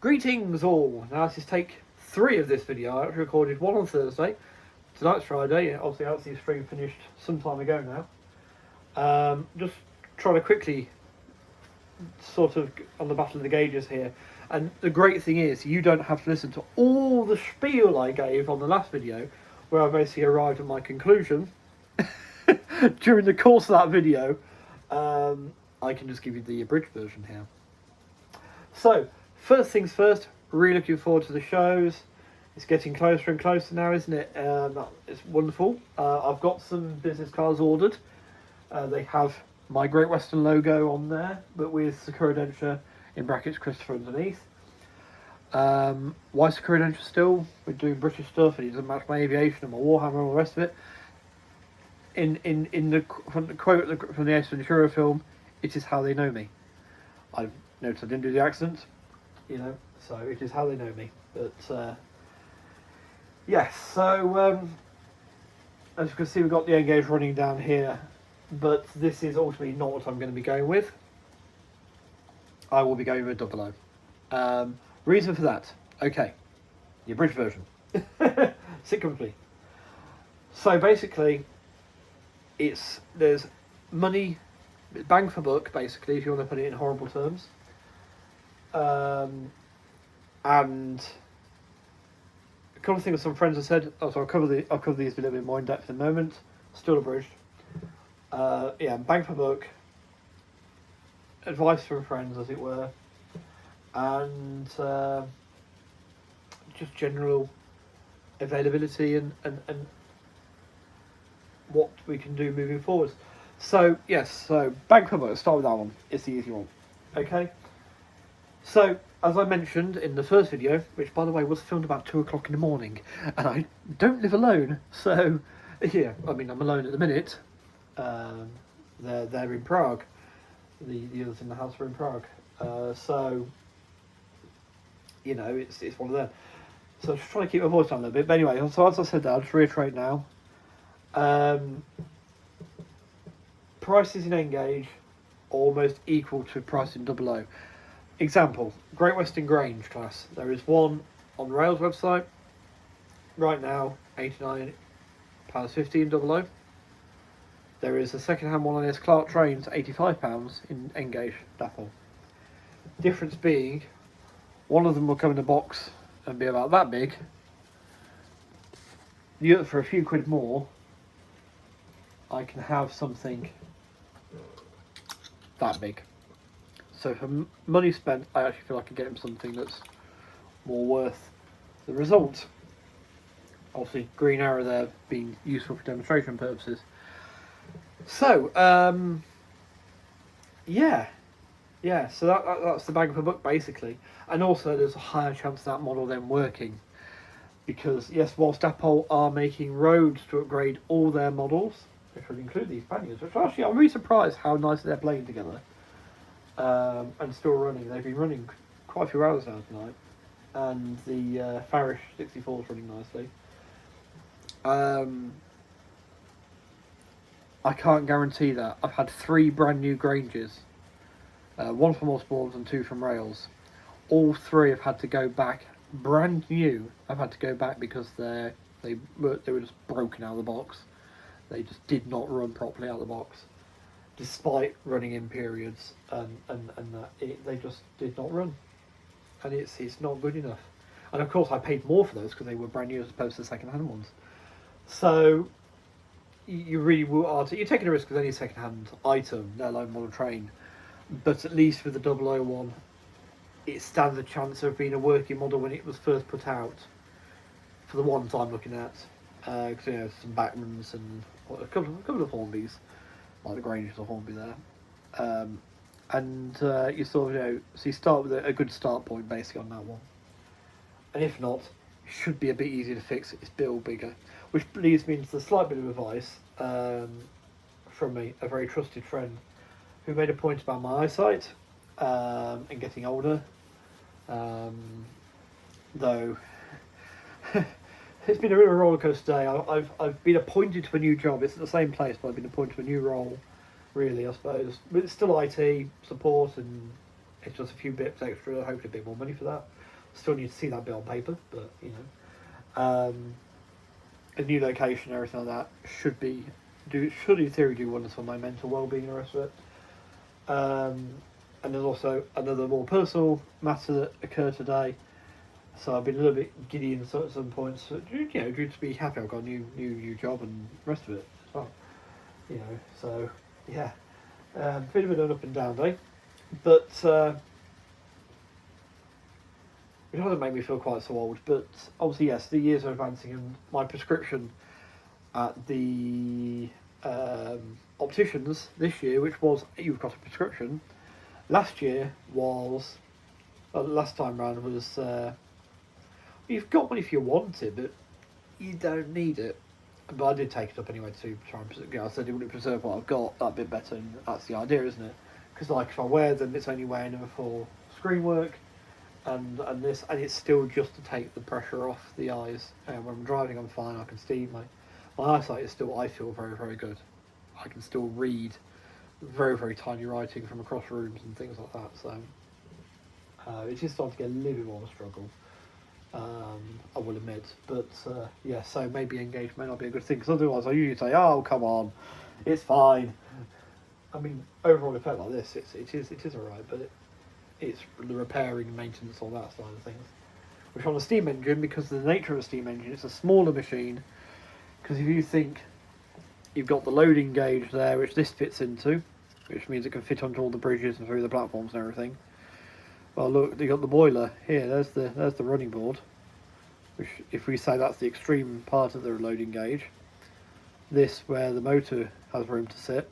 Greetings all! Now this is take 3 of this video. I actually recorded one on Thursday. Tonight's Friday. Obviously, the stream finished some time ago now. Just trying to quickly sort of on the battle of the gauges here. And the great thing is, you don't have to listen to all the spiel I gave on the last video, where I basically arrived at my conclusion. During the course of that video, I can just give you the abridged version here. So, first things first, really looking forward to the shows. It's getting closer and closer now, isn't it? It's wonderful. I've got some business cards ordered. They have my Great Western logo on there, but with Sakura Denture in brackets Christopher underneath. Why Sakura Denture still? We're doing British stuff, and it doesn't match my aviation and my Warhammer and all the rest of it. In the quote from the Ace Ventura film, it is how they know me. I've noticed I didn't do the accent, so it is how they know me. But yes, so as you can see, we've got the N-Gage running down here, but this is ultimately not what I'm going to be going with. I will be going with 00. Reason for that, okay, the abridged version. Sit comfortably. So basically, there's money, bang for buck, basically, if you want to put it in horrible terms. And a couple of things some friends have said. So I'll cover these a little bit more in depth in a moment. Still abridged. Bang for buck. Advice from friends, as it were, and just general availability and what we can do moving forward. So yes, so bang for buck. Start with that one. It's the easy one. Okay. So, as I mentioned in the first video, which by the way was filmed about 2 o'clock in the morning, and I don't live alone, so yeah, I mean I'm alone at the minute. They're in Prague. The others in the house are in Prague. So it's one of them. So I'm just trying to keep my voice down a little bit. But anyway, so as I said that, I'll just reiterate now. Prices in N-Gage almost equal to price in 00. Example, Great Western Grange class. There is one on Rails website right now, £89.50 in 00. There is a second-hand one on S Clark Trains, £85 in N-Gage Dapple. Difference being, one of them will come in a box and be about that big. The other, for a few quid more, I can have something that big. So for money spent, I actually feel like I can get him something that's more worth the result. Obviously, Green Arrow there being useful for demonstration purposes. So, so that's the bang for buck basically. And also there's a higher chance of that model then working. Because yes, whilst Apple are making roads to upgrade all their models, which would include these panniers, which actually I'm really surprised how nicely they're playing together. And still running. They've been running quite a few hours now tonight. And the Farish 64 is running nicely. I can't guarantee that. I've had 3 brand new Granges. 1 from Osborne's and 2 from Rails. All 3 have had to go back brand new. I've had to go back because they were just broken out of the box. They just did not run properly out of the box. Despite running in periods they just did not run, and it's not good enough. And of course I paid more for those because they were brand new as opposed to the second-hand ones. So you really are you're taking a risk with any second-hand item, let alone model train. But at least with the 001, it stands a chance of being a working model when it was first put out. For the ones I'm looking at, because some Backmans and a couple of Hornbys. Like the Grange is a Hornby there, you sort of so you start with a good start point basically on that one, and if not, it should be a bit easier to fix. It's build bigger, which leads me into the slight bit of advice from a very trusted friend who made a point about my eyesight and getting older, though. It's been a real roller coaster day. I've been appointed to a new job. It's at the same place, but I've been appointed to a new role, really, I suppose. But it's still IT support, and it's just a few bits extra. Hopefully a bit more money for that. Still need to see that bit on paper, but a new location and everything like that should in theory do wonders for my mental well-being and the rest of it. And there's also another more personal matter that occurred today. So I've been a little bit giddy at some points. Due to be happy I've got a new job and the rest of it as well. So yeah, bit of an up and down day, but it doesn't make me feel quite so old. But obviously, yes, the years are advancing, and my prescription at the opticians this year, which was you've got a prescription, last year was, last time round was, you've got one if you want it, but you don't need it. But I did take it up anyway to try and I said it would preserve what I've got that bit better, and that's the idea, isn't it? Because like if I wear them, it's only wearing them for screen work, and it's still just to take the pressure off the eyes. And when I'm driving, I'm fine. I can see my eyesight is still, I feel, very, very good. I can still read very, very tiny writing from across rooms and things like that. So it is starting to get a little bit more of a struggle, I will admit. But yeah, so maybe Engage may not be a good thing, because otherwise I usually say, oh, come on, it's fine. I mean, overall effect like this, it is alright, but it's the repairing and maintenance, all that side of things. Which on a steam engine, because of the nature of a steam engine, it's a smaller machine. Because if you think you've got the loading gauge there, which this fits into, which means it can fit onto all the bridges and through the platforms and everything. Well, look, you got the boiler here. There's the running board, which, if we say that's the extreme part of the loading gauge, this where the motor has room to sit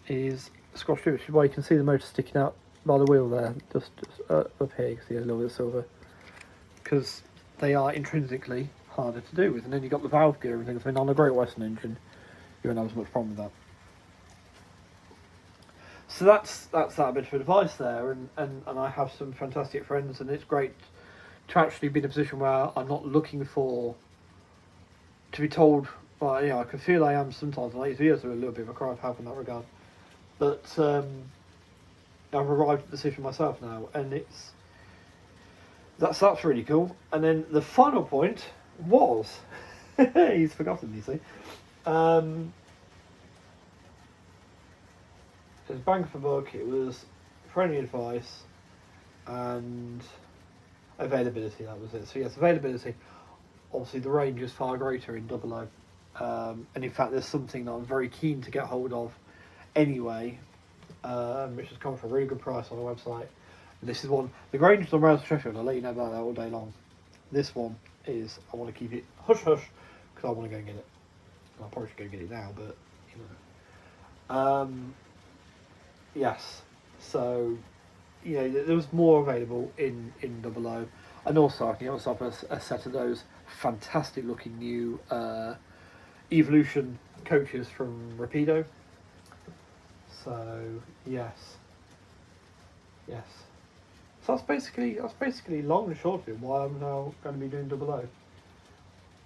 is squashed through, which is why you can see the motor sticking out by the wheel there, just up here. You can see a little bit of silver, because they are intrinsically harder to do with. And then you've got the valve gear and things. I mean, on a Great Western engine, you won't have as much problem with that. So that's that bit of advice there, and I have some fantastic friends, and it's great to actually be in a position where I'm not looking for to be told. Well, I can feel I am sometimes, and these videos are a little bit of a cry of help in that regard. But I've arrived at the decision myself now, and that's really cool. And then the final point was, he's forgotten, you see. It was bang for buck. It was friendly advice and availability. That was it. So yes, availability. Obviously, the range is far greater in 00. And in fact, there's something that I'm very keen to get hold of anyway, which has come for a really good price on the website. And this is one, the Grange on Rails Sheffield. I'll let you know about that all day long. This one is, I want to keep it hush hush because I want to go and get it. I probably should go get it now, but yes. So there was more available in 00, and also I can get myself a set of those fantastic looking new Evolution coaches from Rapido. So yes. So that's basically long and short of it. Why I'm now going to be doing 00.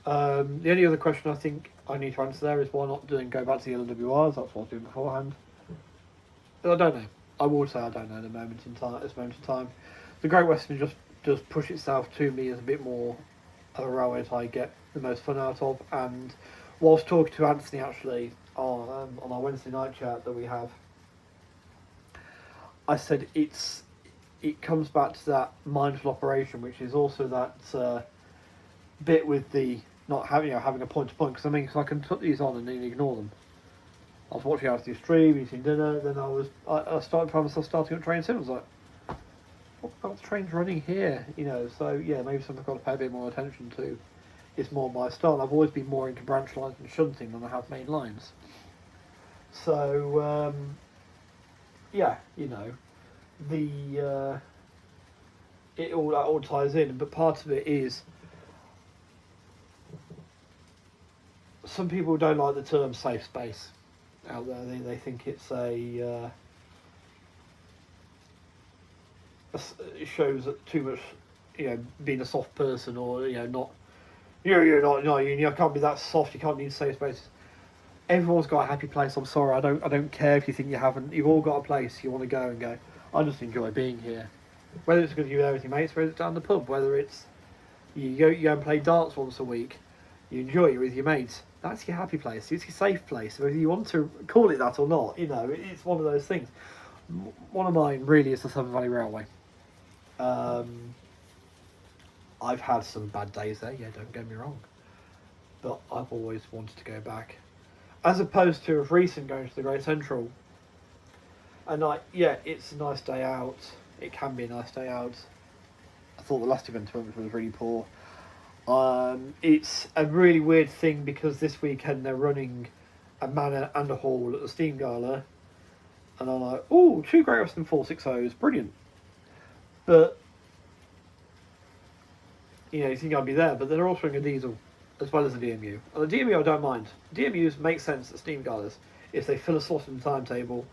The only other question I think I need to answer there is why not go back to the LWRs. That's what I was doing beforehand. But I don't know. I will say I don't know at this moment in time. The Great Western just does push itself to me as a bit more of a railway that I get the most fun out of. And whilst talking to Anthony actually on our Wednesday night chat that we have, I said it comes back to that mindful operation, which is also that bit with the not having a point to point. Because I can put these on and then ignore them. I was watching out the stream, eating dinner, then I started finding myself starting up train signals. Like, what about the trains running here? So yeah, maybe something I've got to pay a bit more attention to. It's more my style. I've always been more into branch lines and shunting than I have main lines. So yeah, it all ties in, but part of it is some people don't like the term safe space out there. They think it's it shows too much, being a soft person, or not. You're not. No, you can't be that soft. You can't need safe spaces. Everyone's got a happy place. I'm sorry. I don't care if you think you haven't. You've all got a place you want to go and go. I just enjoy being here. Whether it's because you're there with your mates, whether it's down the pub, whether it's you go and play darts once a week, you enjoy it with your mates. That's your happy place. It's your safe place. Whether you want to call it that or not, it's one of those things. One of mine really is the Severn Valley Railway. I've had some bad days there. Yeah, don't get me wrong, but I've always wanted to go back, as opposed to of recent going to the Great Central. And it's a nice day out. It can be a nice day out. I thought the last event was really poor. It's a really weird thing because this weekend they're running a manor and a hall at the Steam Gala, and I'm like, oh, 2 Great Western 460s, brilliant. But you think I'd be there, but they're also running a diesel as well as a DMU. And the DMU I don't mind. DMUs make sense at Steam Galas if they fill a slot in the timetable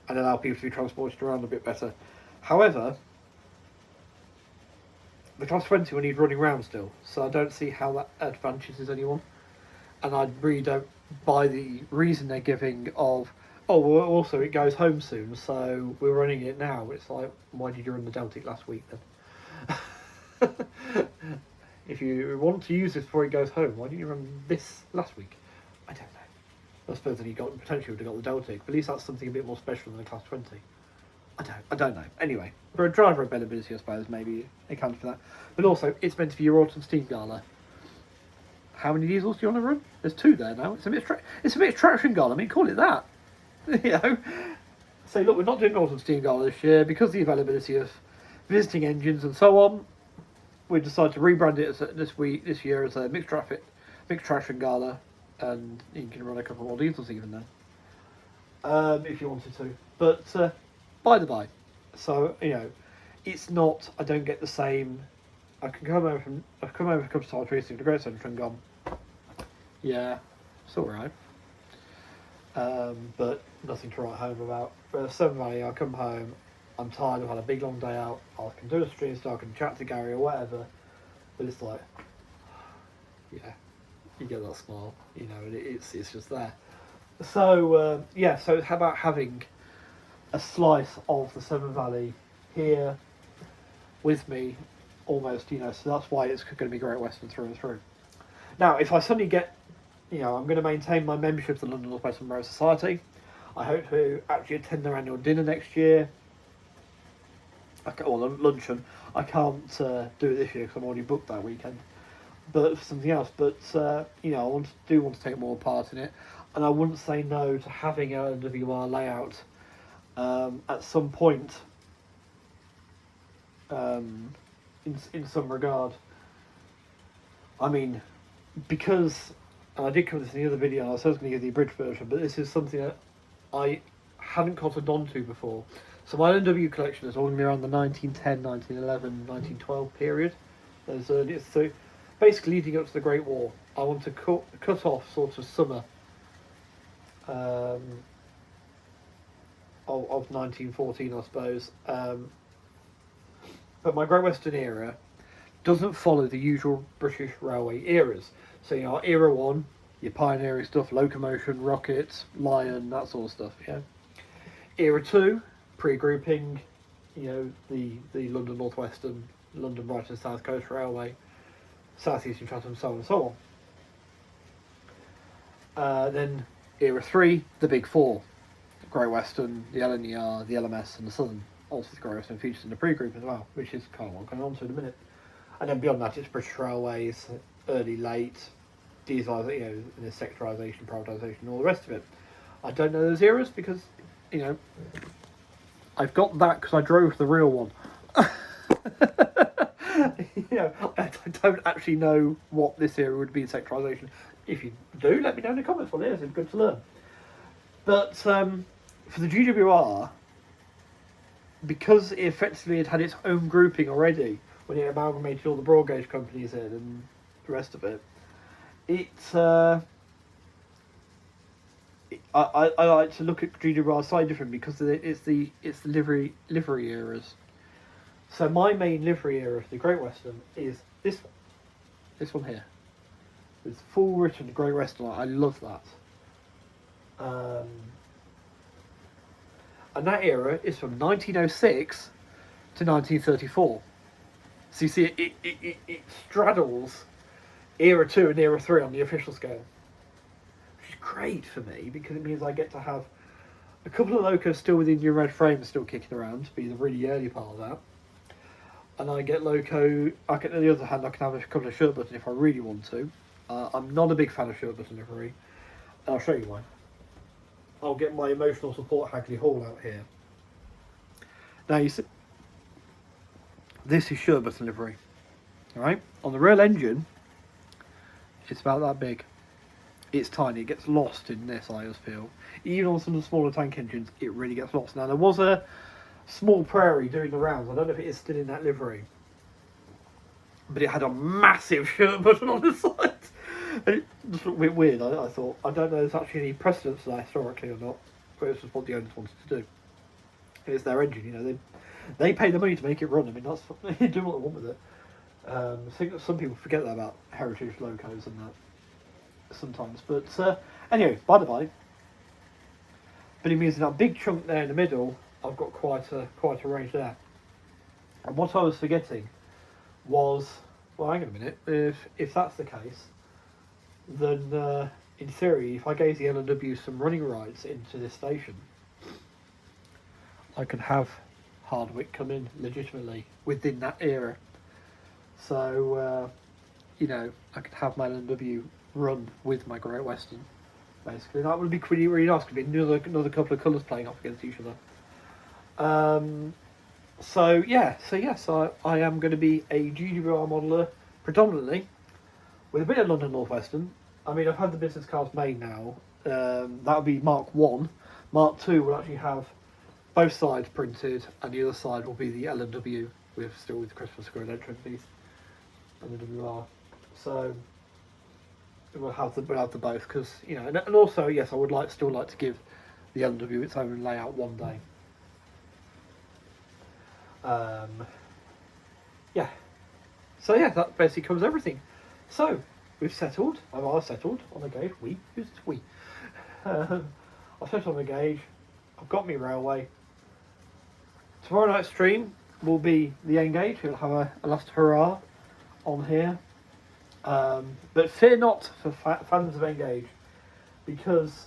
and allow people to be transported around a bit better. However, the Class 20 will need running around still, so I don't see how that advantages anyone. And I really don't buy the reason they're giving of, oh, well, also it goes home soon, so we're running it now. It's like, why did you run the Deltic last week then? If you want to use this before it goes home, why didn't you run this last week? I don't know. I suppose that you potentially would have got the Deltic, but at least that's something a bit more special than the Class 20. I don't know. Anyway, for a driver availability, I suppose maybe it counts for that. But also, it's meant to be your autumn Steam Gala. How many diesels do you want to run? There's 2 there now. It's a bit traction gala. I mean, call it that. Say, look, we're not doing autumn Steam Gala this year because of the availability of visiting engines and so on. We decided to rebrand it this year as a mixed traction gala, and you can run a couple more diesels even then, if you wanted to. But by the by, so it's not. I don't get the same. I've come over a couple of times recently to the Great Central and gone, yeah, it's all right. But nothing to write home about. But Severn Valley, I come home, I'm tired, I've had a big long day out, I can do a stream still, I can chat to Gary or whatever, but it's like, yeah, you get that smile, and it's just there. So, so how about having a slice of the Severn Valley here with me, almost, so that's why it's going to be Great Western through and through. Now, if I suddenly get, I'm going to maintain my membership of the London North Western Rail Society. I hope to actually attend their annual dinner next year. Or luncheon. I can't do it this year because I'm already booked that weekend. But for something else. But I want to take more part in it, and I wouldn't say no to having a LWR layout at some point. In some regard. I mean, because and I did cover this in the other video, and I was going to give the abridged version, but this is something that I hadn't cottoned on to before. So my LNW collection is all going to be around the 1910, 1911, 1912 period. So basically leading up to the Great War. I want to cut off sort of summer of 1914, I suppose. But my Great Western era doesn't follow the usual British Railway eras. So, our Era 1, your pioneering stuff, locomotion, rockets, Lion, that sort of stuff, Era 2, pre-grouping, the London North Western, London Brighton South Coast Railway, South Eastern Chatham, so on and so on. Then Era 3, the Big Four, the Great Western, the LNER, the LMS and the Southern. Also the Great Western features in the pre-group as well, which is kind of what I'm going on to in a minute. And then beyond that, it's British Railways, early, late, dieselisation, the sectorisation, privatisation, and all the rest of it. I don't know those eras because, I've got that because I drove the real one. I don't actually know what this era would be in sectorisation. If you do, let me know in the comments. Well, it's good to learn. But for the GWR, because it effectively had its own grouping already when it amalgamated all the broad gauge companies in and the rest of it, I like to look at GWR slightly different because it's the livery eras. So my main livery era for the Great Western is this one here. It's full written Great Western. I love that. And that era is from 1906 to 1934. So you see, it straddles era 2 and era 3 on the official scale, which is great for me because it means I get to have a couple of locos still within your red frame still kicking around, be the really early part of that. And I get loco. On the other hand, I can have a couple of shirt buttons if I really want to. I'm not a big fan of shirt button livery, and I'll show you why. I'll get my emotional support Hagley Hall out here. Now you see, this is shirt button livery. All right, on the real engine, it's about that big. It's tiny. It gets lost in this, I just feel. Even on some of the smaller tank engines, it really gets lost. Now there was a small Prairie doing the rounds. I don't know if it is still in that livery, but it had a massive shirt button on the side. And it just looked a bit weird. I thought, I don't know if there's actually any precedence for that historically or not, but it's just what the owners wanted to do. It's their engine, you know. They pay the money to make it run. I mean, that's they do what they want with it. I think that some people forget that about heritage locos and that sometimes. But anyway, by the by. But it means that big chunk there in the middle, I've got quite a range there. And what I was forgetting was, well, hang on a minute. If that's the case, then in theory, if I gave the L&W some running rights into this station, I could have Hardwick come in legitimately within that era. So, you know, I could have my L&W run with my Great Western, basically. That would be really, really nice. Could be another couple of colours playing off against each other. So yes, I am going to be a GWR modeller predominantly, with a bit of London North Western. I mean, I've had the business cards made now. That'll be Mark 1. Mark 2 will actually have both sides printed, and the other side will be the L&W with the Christmas Square entrance piece and the WR. So we'll have the both, because you know, and also yes, I would still like to give the L&W its own layout one day. Yeah. So yeah, that basically covers everything. So we've settled. I've settled on the gauge. Who's we? I've settled on the gauge. I've got me railway. Tomorrow night's stream will be the N-Gauge. We'll have a last hurrah on here. But fear not for fans of N-Gauge, because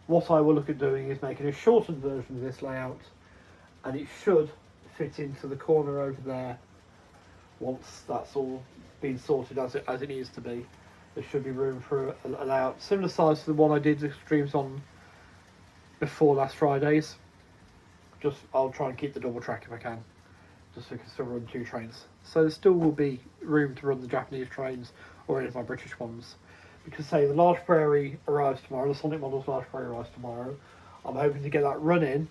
what I will look at doing is making a shortened version of this layout, and it should fit into the corner over there once that's all been sorted as it needs to be. There should be room for a layout similar size to the one I did the streams on before last Friday's. I'll try and keep the double track if I can, just so I can still run 2 trains. So there still will be room to run the Japanese trains or any of my British ones, because say the Large Prairie arrives tomorrow, the Sonic Models Large Prairie arrives tomorrow. I'm hoping to get that running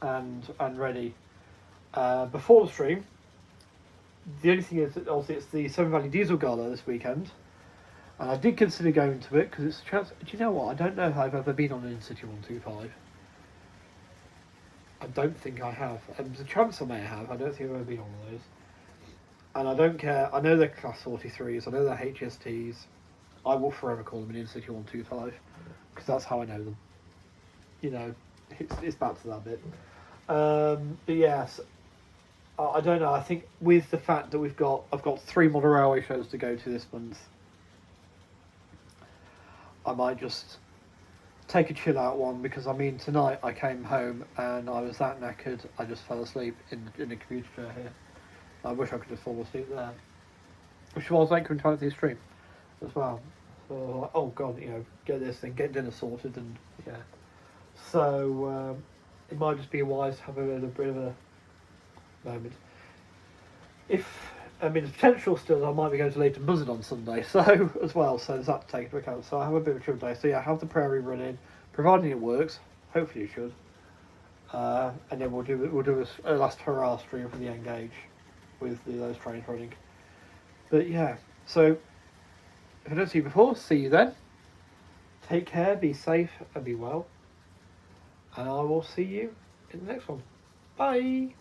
and ready before the stream. The only thing is that obviously it's the Severn Valley Diesel Gala this weekend, and I did consider going to it because it's a chance. Do you know what? I don't know if I've ever been on an Incity 125. I don't think I have. There's a chance I may have. I don't think I've ever been on one of those. And I don't care. I know they're Class 43s. I know they're HSTs. I will forever call them an Incity 125 because that's how I know them. You know, it's back to that bit. But yes, I don't know. I think with the fact that I've got 3 model railway shows to go to this month, I might just take a chill out one, because I mean tonight I came home and I was that knackered I just fell asleep in the computer chair here. I wish I could have fallen asleep there, which was like coming to the stream as well. So oh god, you know, get this thing, get dinner sorted, and yeah. So it might just be wise to have a bit of a moment. I mean, the potential still, I might be going to Leighton Buzzard on Sunday, so as well. So there's that to take into account. So I have a bit of a chill day. So yeah, have the Prairie running, providing it works. Hopefully it should. And then we'll do a last hurrah stream for the N-Gauge with those trains running. But yeah, so if I don't see you before, see you then. Take care, be safe, and be well. And I will see you in the next one. Bye.